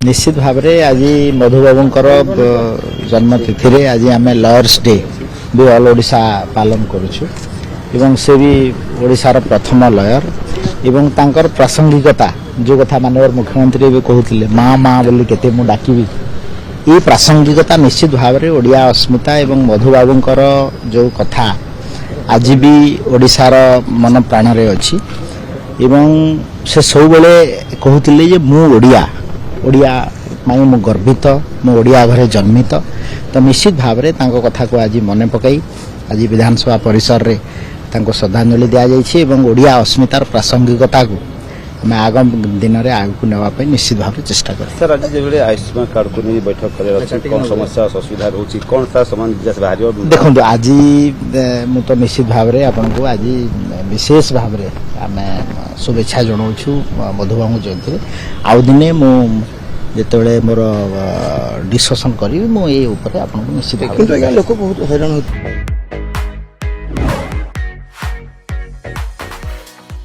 निश्चित भाव में आज मधुबाबूंकर जन्मतिथि आज आम लयर्स डे भी ऑल ओडिशा पालन करुछु एवं से भी ओडिशार प्रथम लयर एवं तांकर प्रासंगिकता जो कथा माननीय मुख्यमंत्री भी कहते माँ माँ बोली केते मु डाकिबी ये प्रासंगिकता निश्चित भाव में ओडिया अस्मिता एवं मधुबाबूंकर जो कथा आज भी ओडिशार मन प्राण रे अछि एवं से सब बेले कहते जे मु ओडिया ओडिया माने मु गर्वित मु ओडिया घरे जन्मित तो निश्चित भाव में तांको कथा को आज मन पकई आज विधानसभा परिसर रे तांको श्रद्धांजलि दिया जाइछि एवं ओडिया अस्मितार प्रासंगिकता को मैं आगाम दिन में आगू नापी निश्चित भाव में चेष्टा कर सर आज जो आयुष्मान कार्ड को नहीं बैठक कर कौन समस्या असुविधा रोची कौन सा सामान बाहर देखो आज मु तो निश्चित भाव में आपन को आज विशेष भाव में आम शुभेच्छा जनाऊँ मधुबाबू जयंती आउ दिने मु जिते मोर डिस्कसन करी मुझे निश्चित लोक बहुत हैरान होते।